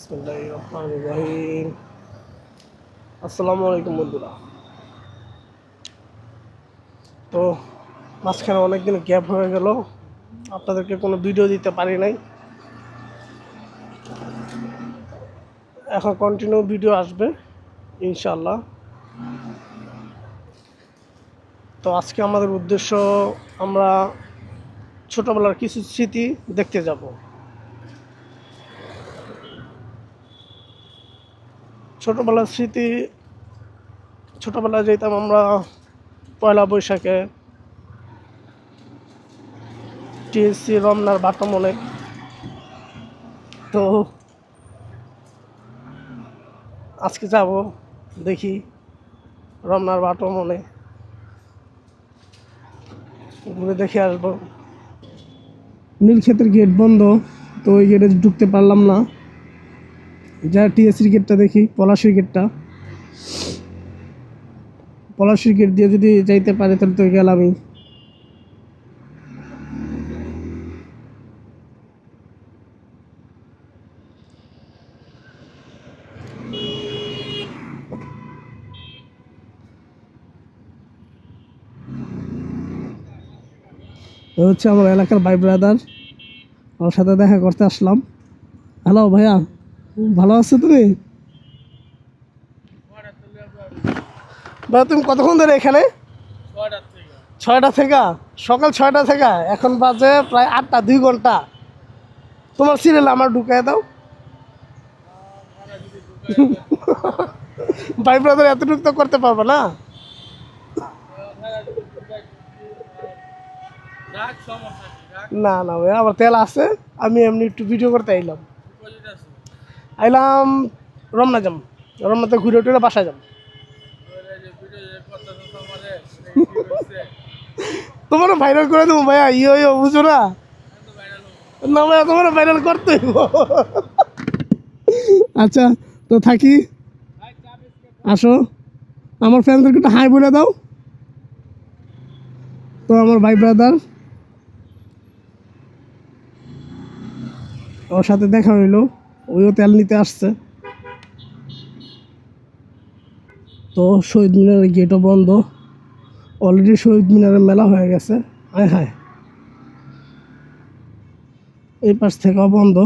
বিসমিল্লাহির রহমানির রহিম। আসসালামু আলাইকুম বন্ধুরা। তো মাঝখানে অনেকদিন গ্যাপ হয়ে গেল, আপনাদেরকে কোনো ভিডিও দিতে পারি নাই। এখন কন্টিনিউ ভিডিও আসবে ইনশাআল্লাহ। তো আজকে আমাদের উদ্দেশ্য, আমরা ছোটোবেলার কিছু স্মৃতি দেখতে যাব। ছোটোবেলার স্মৃতি, ছোটোবেলায় যেতাম আমরা পয়লা বৈশাখে টিএসসি রমনার বাটামনে। তো আজকে যাব, দেখি রমনার বাটামনে ঘুরে দেখে আসবো। নীলক্ষেতের গেট বন্ধ, তো ওই গেটে ঢুকতে পারলাম না। যা টিএসসির গেটটা দেখি, পলাশির গেটটা, পলাশির গেট দিয়ে যদি যাইতে পারে তাহলে তো গেলামই। হচ্ছে আমার এলাকার ভাই ব্রাদার, ওর সাথে দেখা করতে আসলাম। হ্যালো ভাইয়া, ভালো আছো তুমি? ভাইয়া তুমি কতক্ষণ ধরে এখানে? 6টা থেকে, সকাল 6টা থেকে এখন বাজে প্রায় 8টা, 2 ঘন্টা। তোমার সিরিয়াল আমার ঢুকাই দাও। ভাই ব্রাদার এতটুকু তো করতে পারবো না। না না ভাইয়া, আমার তেল আছে, আমি এমনি একটু ভিডিও করতে আইলাম রমনা যাম, রমনাতে ঘুরে টুরে বাসায় যাম। তোমারও ভাইরাল করে দেবো ভাইয়া, ইয়ে বুঝো না? না ভাইয়া, তোমারও ভাইরাল করতে হইব। আচ্ছা, তো থাকি, আসো, আমার ফ্যানদেরকে একটু হাই বলে দাও। তো আমার ভাই ব্রাদার, ওর সাথে দেখা হইলো, ওইও তেল নিতে আসছে। তো শহীদ মিনারের গেটও বন্ধ, অলরেডি শহীদ মিনারের মেলা হয়ে গেছে। হায় হায়, এই পাশ থেকেও বন্ধ।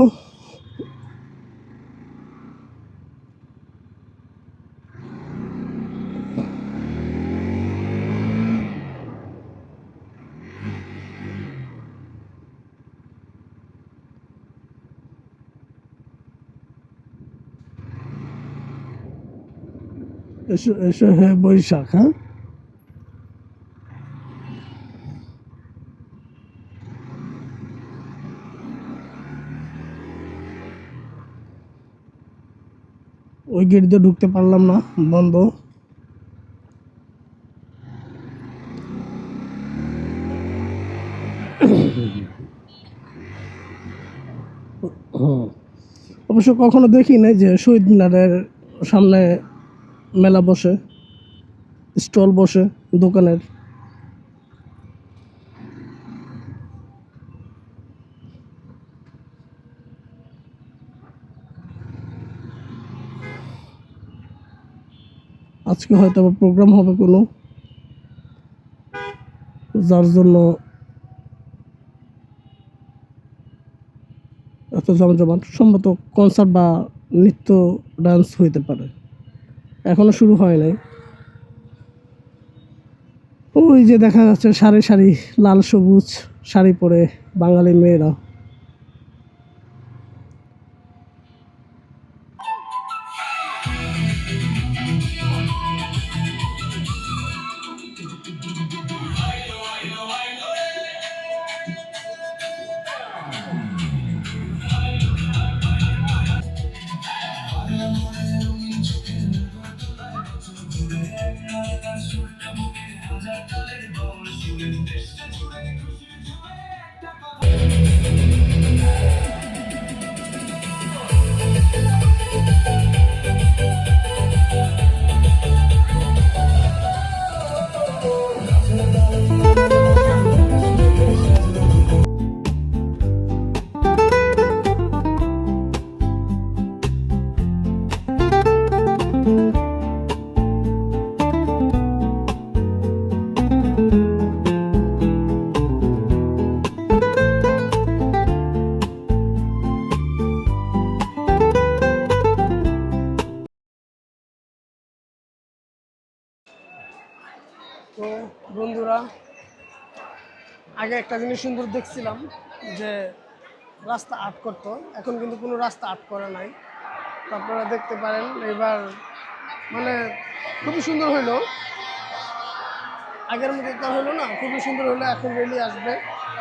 এসো এসো, হ্যাঁ বৈশাখ, হ্যাঁ ওই গেট দিয়ে ঢুকতে পারলাম না, বন্ধ। অবশ্য কখনো দেখি নাই যে শহীদ মিনারের সামনে মেলা বসে, স্টল বসে দোকানের। আজকে হয়তো প্রোগ্রাম হবে কোনো, যার জন্য এত জমজমাট। সম্ভবত কনসার্ট বা নৃত্য ডান্স হইতে পারে, এখনো শুরু হয় নাই। ওই যে দেখা যাচ্ছে সারি সারি লাল সবুজ শাড়ি পরে বাঙালি মেয়েরা। আগে একটা জিনিস সুন্দর দেখছিলাম যে রাস্তা আট করতো, এখন কিন্তু কোনো রাস্তা আট করা নাই। তো আপনারা দেখতে পারেন এবার মানে খুবই সুন্দর হইলো, আগের মতো তো হলো না, খুবই সুন্দর হলো। এখন রেলি আসবে,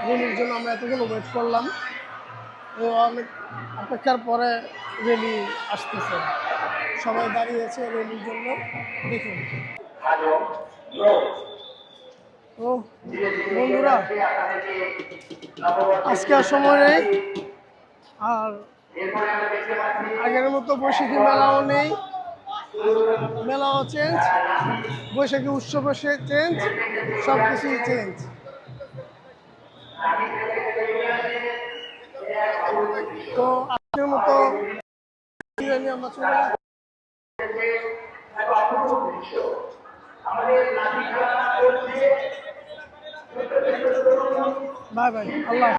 রেলির জন্য আমরা এতক্ষণ ওয়েট করলাম, অনেক অপেক্ষার পরে রেলি আসতেছে, সবাই দাঁড়িয়েছে রেলির জন্য। দেখুন ও বন্ধুরা, আজকে আর সময় নেই, আর আগের মতো বৈশাখী মেলাও নেই, মেলাও চেঞ্জ, বৈশাখী উৎসবও চেঞ্জ, সব কিছুই চেঞ্জ। তো আজকের মতো আমরা চলে যাচ্ছি। বাই বাই, আল্লাহ।